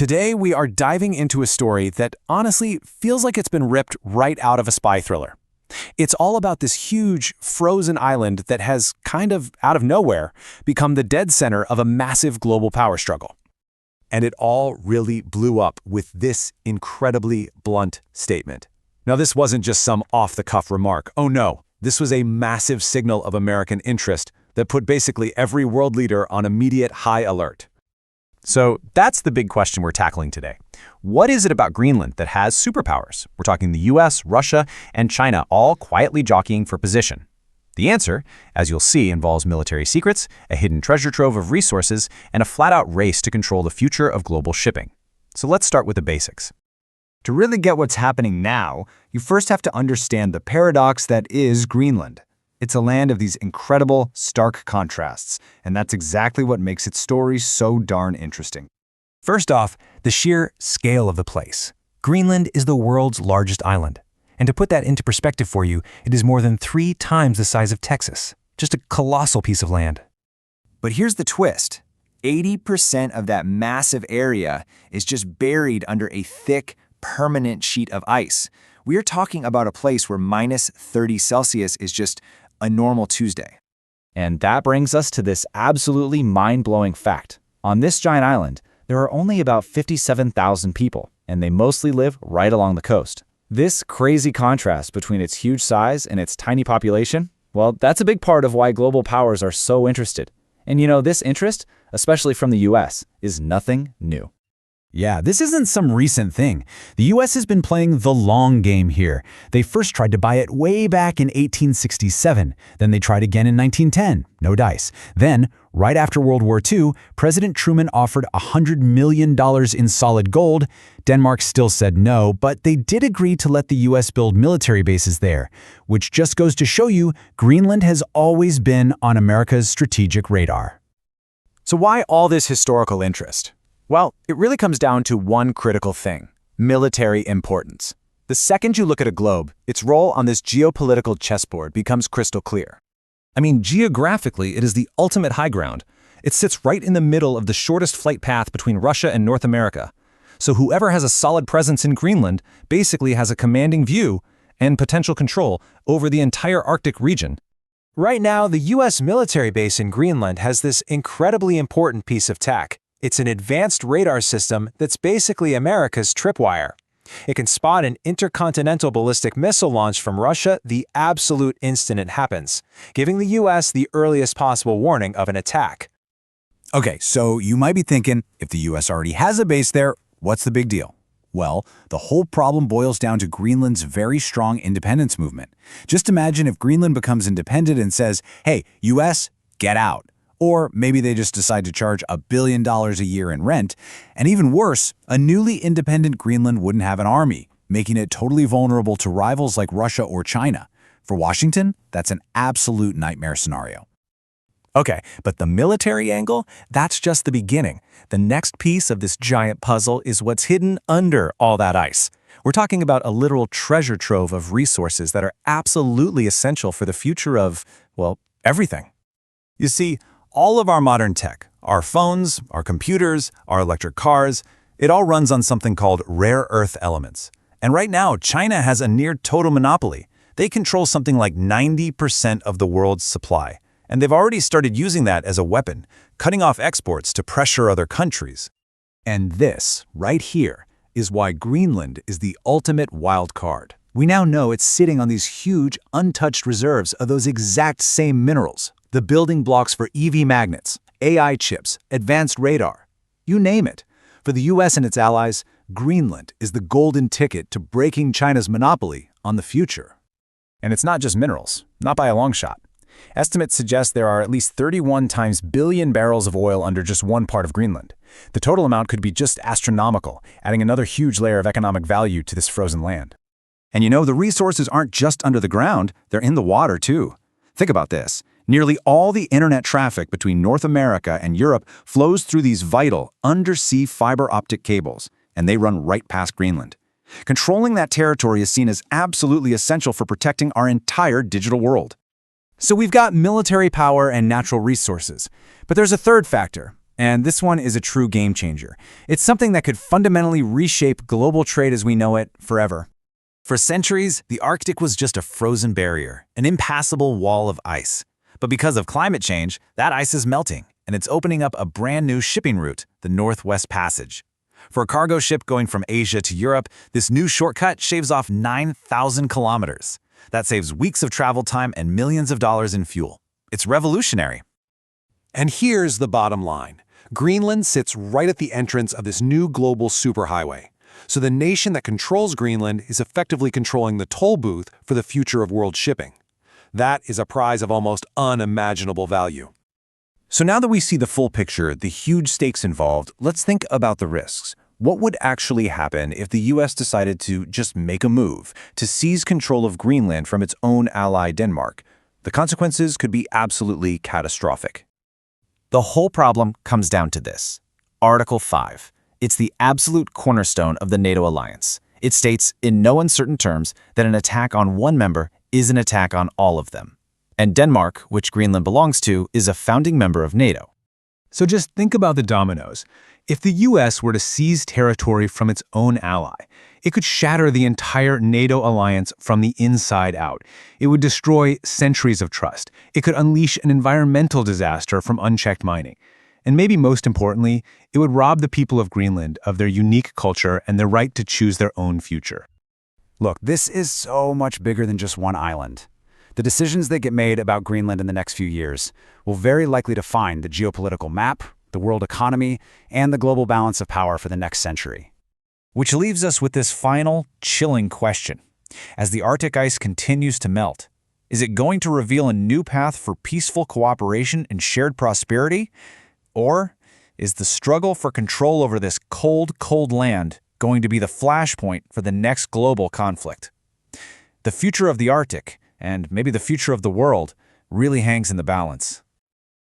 Today, we are diving into a story that honestly feels like it's been ripped right out of a spy thriller. It's all about this huge, frozen island that has, kind of out of nowhere, become the dead center of a massive global power struggle. And it all really blew up with this incredibly blunt statement. Now, this wasn't just some off-the-cuff remark. Oh no, this was a massive signal of American interest that put basically every world leader on immediate high alert. So that's the big question we're tackling today. What is it about Greenland that has superpowers? We're talking the US, Russia, and China all quietly jockeying for position. The answer, as you'll see, involves military secrets, a hidden treasure trove of resources, and a flat-out race to control the future of global shipping. So let's start with the basics. To really get what's happening now, you first have to understand the paradox that is Greenland. It's a land of these incredible, stark contrasts, and that's exactly what makes its story so darn interesting. First off, the sheer scale of the place. Greenland is the world's largest island. And to put that into perspective for you, it is more than 3 times the size of Texas. Just a colossal piece of land. But here's the twist. 80% of that massive area is just buried under a thick, permanent sheet of ice. We are talking about a place where minus 30 Celsius is just a normal Tuesday. And that brings us to this absolutely mind-blowing fact. On this giant island, there are only about 57,000 people, and they mostly live right along the coast. This crazy contrast between its huge size and its tiny population, well, that's a big part of why global powers are so interested. And you know, this interest, especially from the US, is nothing new. Yeah, this isn't some recent thing. The US has been playing the long game here. They first tried to buy it way back in 1867. Then they tried again in 1910. No dice. Then, right after World War II, President Truman offered $100 million in solid gold. Denmark still said no, but they did agree to let the US build military bases there, which just goes to show you Greenland has always been on America's strategic radar. So why all this historical interest? Well, it really comes down to one critical thing: military importance. The second you look at a globe, its role on this geopolitical chessboard becomes crystal clear. I mean, geographically, it is the ultimate high ground. It sits right in the middle of the shortest flight path between Russia and North America. So whoever has a solid presence in Greenland basically has a commanding view and potential control over the entire Arctic region. Right now, the US military base in Greenland has this incredibly important piece of tech. It's an advanced radar system that's basically America's tripwire. It can spot an intercontinental ballistic missile launch from Russia the absolute instant it happens, giving the US the earliest possible warning of an attack. Okay, so you might be thinking, if the US already has a base there, what's the big deal? Well, the whole problem boils down to Greenland's very strong independence movement. Just imagine if Greenland becomes independent and says, hey, US, get out. Or maybe they just decide to charge $1 billion a year in rent. And even worse, a newly independent Greenland wouldn't have an army, making it totally vulnerable to rivals like Russia or China. For Washington, that's an absolute nightmare scenario. Okay, but the military angle, that's just the beginning. The next piece of this giant puzzle is what's hidden under all that ice. We're talking about a literal treasure trove of resources that are absolutely essential for the future of, well, everything. You see, all of our modern tech, our phones, our computers, our electric cars, it all runs on something called rare earth elements. And right now, China has a near total monopoly. They control something like 90% of the world's supply. And they've already started using that as a weapon, cutting off exports to pressure other countries. And this, right here, is why Greenland is the ultimate wild card. We now know it's sitting on these huge, untouched reserves of those exact same minerals. The building blocks for EV magnets, AI chips, advanced radar. You name it. For the US and its allies, Greenland is the golden ticket to breaking China's monopoly on the future. And it's not just minerals, not by a long shot. Estimates suggest there are at least 31 times billion barrels of oil under just one part of Greenland. The total amount could be just astronomical, adding another huge layer of economic value to this frozen land. And you know, the resources aren't just under the ground, they're in the water too. Think about this. Nearly all the internet traffic between North America and Europe flows through these vital undersea fiber optic cables, and they run right past Greenland. Controlling that territory is seen as absolutely essential for protecting our entire digital world. So we've got military power and natural resources, but there's a third factor, And this one is a true game changer. It's something that could fundamentally reshape global trade as we know it forever. For centuries, the Arctic was just a frozen barrier, an impassable wall of ice. But because of climate change, that ice is melting, and it's opening up a brand new shipping route, the Northwest Passage. For a cargo ship going from Asia to Europe, this new shortcut shaves off 9,000 kilometers. That saves weeks of travel time and millions of dollars in fuel. It's revolutionary. And here's the bottom line. Greenland sits right at the entrance of this new global superhighway. So the nation that controls Greenland is effectively controlling the toll booth for the future of world shipping. That is a prize of almost unimaginable value. So now that we see the full picture, the huge stakes involved, let's think about the risks. What would actually happen if the US decided to just make a move to seize control of Greenland from its own ally Denmark? The consequences could be absolutely catastrophic. The whole problem comes down to this. Article 5. It's the absolute cornerstone of the NATO alliance. It states in no uncertain terms that an attack on one member is an attack on all of them. And Denmark, which Greenland belongs to, is a founding member of NATO. So just think about the dominoes. If the US were to seize territory from its own ally, it could shatter the entire NATO alliance from the inside out. It would destroy centuries of trust. It could unleash an environmental disaster from unchecked mining. And maybe most importantly, it would rob the people of Greenland of their unique culture and their right to choose their own future. Look, this is so much bigger than just one island. The decisions that get made about Greenland in the next few years will very likely define the geopolitical map, the world economy, and the global balance of power for the next century. Which leaves us with this final, chilling question. As the Arctic ice continues to melt, is it going to reveal a new path for peaceful cooperation and shared prosperity? Or is the struggle for control over this cold, cold land going to be the flashpoint for the next global conflict? The future of the Arctic, and maybe the future of the world, really hangs in the balance.